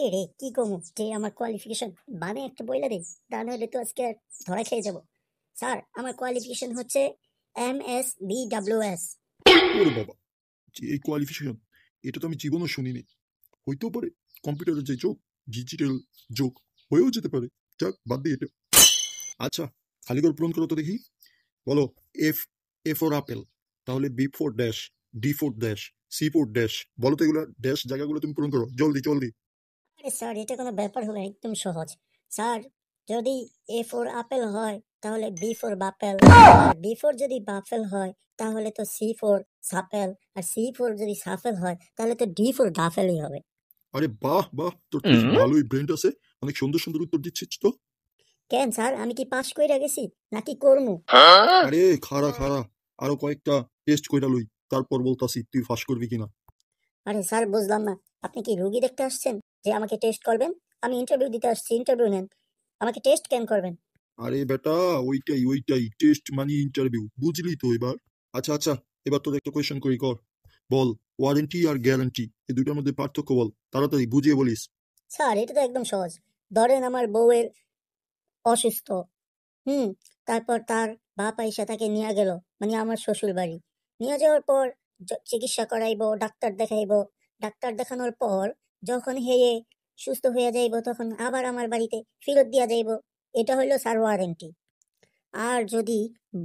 এ রে কি কমু যে আমার কোয়ালিফিকেশন মানে একটা বইলা দে, তা নাহলে তো আজকে আর ধরা খেয়ে যাব। স্যার আমার কোয়ালিফিকেশন হচ্ছে MSBWS। ওরে বাবা, যে এই কোয়ালিফিকেশন, এটা তো আমি জীবনও শুনিনি। হইতেও পারে কম্পিউটারের যে যোগ, ডিজিটাল যোগ হয়েও যেতে পারে। যাক, বাদ দিয়ে এটা। আচ্ছা, খালি করে পূরণ করো তো দেখি। বলো, এফ এ ফর আপেল, তাহলে B for dash, D for dash, C for dash. বলো তো এগুলো ড্যাশ জায়গাগুলো তুমি পূরণ করো, জলদি জলদি। আরে স্যার এটা কোনো ব্যাপার হলো, একদম সহজ। স্যার যদি A ফর আপেল হয় তাহলে B ফর বাপেল, আর B ফর যদি বাপেল হয় তাহলে তো C ফর সাপেল, আর C ফর যদি সাফেল হয় তাহলে তো D ফর গাফেলই হবে। আরে বাহ বাহ, তোর তো বেশ ভালোই ব্রেন আছে, অনেক সুন্দর সুন্দর উত্তর দিচ্ছিস তো। কেন স্যার আমি কি পাশ কইরা গেছি নাকি করমু? আরে খাড়া খাড়া, আরো কয়েকটা টেস্ট কইরা লই, তারপর বলতাছি তুই ফাঁস করবি কিনা। আরে স্যার বুঝলাম না, আপনি কি রুগী দেখতে আসছেন যে আমাকে টেস্ট করবেন? আমি ইন্টারভিউ দিতে আসছি, ইন্টারভিউ নেন, আমাকে টেস্ট কেন করবেন? আরে বেটা, ওইটাই ওইটাই, টেস্ট মানে ইন্টারভিউ, বুঝলি তো এবার। আচ্ছা আচ্ছা, এবার তোর একটা কোয়েশ্চেন করি, কর। বল, ওয়ারেন্টি আর গ্যারান্টি এই দুইটার মধ্যে পার্থক্য বল, তাড়াতাড়ি বুঝিয়ে বলিস। স্যার এটা তো একদম সহজ। ধরেন আমার বউয়ের অসুস্থ, হুম, তারপর তার বাপ আইসা তাকে নিয়ে গেল, মানে আমার শ্বশুর বাড়ি। নিয়ে যাওয়ার পর চিকিৎসা করাইবো, ডাক্তার দেখাইবো। ডাক্তার দেখানোর পর যখন হেয়ে সুস্থ হয়ে যাইব তখন আবার আমার বাড়িতে ফেরত দিয়া যাইব। এটা হইলো স্যার ওয়ারেন্টি। আর যদি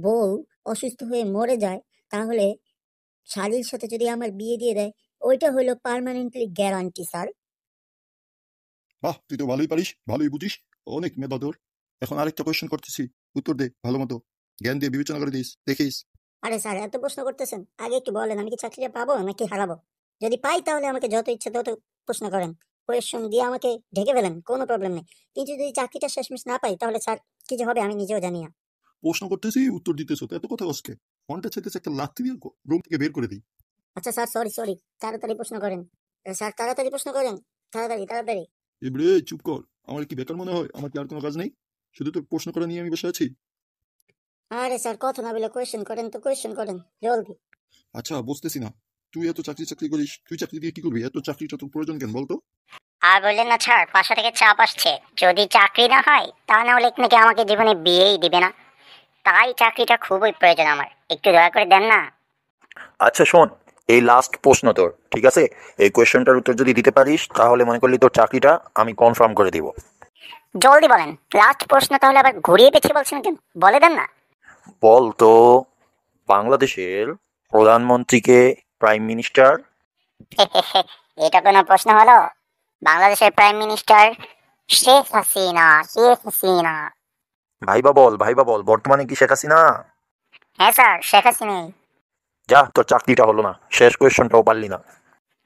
বউ অসুস্থ হয়ে মরে যায় তাহলে শালির সাথে যদি আমার বিয়ে দিয়ে দেয়, ওইটা হইলো পার্মানেন্টলি গ্যারান্টি স্যার। বাহ, তুই তো ভালোই পারিস, ভালোই বুঝিস, অনেক মেধা তোর। এখন আরেকটা কোয়েশ্চেন করতেছি, উত্তর দে ভালো মতো, জ্ঞান দিয়ে বিবেচনা করে দিস, দেখিস। আরে স্যার এত প্রশ্ন করতেছেন, আগে একটু বলেন আমি কি চাকরিটা পাবো নাকি হারাবো? যদি পাই তাহলে আমাকে যত ইচ্ছা তত প্রশ্ন করেন, কোয়েশ্চন দিয়ে আমাকে ঢেকে ফেলেন, কোনো প্রবলেম নেই। কিন্তু যদি চাকরিটা শেষমেশ না পাই তাহলে স্যার কি যে হবে আমি নিজেও জানি না। প্রশ্ন করতেছি উত্তর দিতেছো তো এত কথা কসকে? ফোনটা চাইতেছে একটা লাথি দিয়ে রুম থেকে বের করে দিই। আচ্ছা স্যার, সরি সরি, তাড়াতাড়ি প্রশ্ন করেন। স্যার তাড়াতাড়ি প্রশ্ন করেন, তাড়াতাড়ি তাড়াতাড়ি। এবারে চুপ কর, আমার কি বেকার মনে হয়? আমার কি আর কোনো কাজ নেই? শুধু তোর প্রশ্ন করা নিয়ে আমি বসে আছি। আরে স্যার কথা না বলে কোয়েশ্চেন করেন তো, কোয়েশ্চেন করেন জলদি। আচ্ছা, বুঝতেছি না, তুই এত চাকরি চাকরি করিস, তুই চাকরি দিয়ে কি করবি? এত চাকরিটা তোর প্রয়োজন কেন বলতো? আর বললেন না স্যার, বাসা থেকে চাপ আসছে, যদি চাকরি না হয় তা না হলে নাকি আমাকে জীবনে বিয়েই দিবে না। তাই চাকরিটা খুবই প্রয়োজন আমার, একটু দয়া করে দেন না। আচ্ছা শোন, এই লাস্ট প্রশ্ন তোর, ঠিক আছে? এই কোয়েশ্চেনটার উত্তর যদি দিতে পারিস তাহলে মনে করলি তোর চাকরিটা আমি কনফার্ম করে দিব। জলদি বলেন, লাস্ট প্রশ্ন তাহলে আবার ঘুরিয়ে পেঁচিয়ে বলছেন কেন, বলে দেন না। বল তো, বাংলাদেশের প্রধানমন্ত্রীকে প্রাইম মিনিস্টার? এটা কোনো প্রশ্ন হলো? বাংলাদেশের prime minister Sheikh Hasina, Sheikh Hasina. Viva বল, বর্তমানে কি শেখ হাসিনা? হ্যাঁ স্যার, শেখ হাসিনা। যা, তোর চাকরিটা হলো না, শেষ কোয়েশ্চনটাও পারলি না।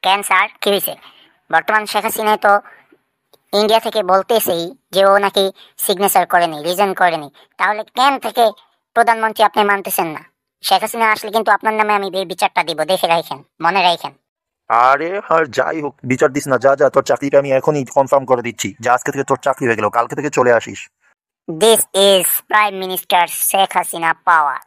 কেন স্যার, কি হয়েছে? বর্তমান শেখ হাসিনা তো ইন্ডিয়া থেকে বলতেছেই যে ও নাকি সিগনেচার করেনি, রিজাইন করেনি। তাহলে কেন থেকে প্রধানমন্ত্রী আপনি মানতেছেন না? শেখ হাসিনা আসলে কিন্তু আপনার নামে আমি এই বিচারটা দিব, দেখে রাখেন, মনে রাখেন। আরে আর যাই হোক, বিচার দিস না, যা যা, তোর চাকরিটা আমি এখনই কনফার্ম করে দিচ্ছি, যা আজকে থেকে তোর চাকরি হয়ে গেল, কালকে থেকে চলে আসিস। This is prime minister Sheikh Hasina power.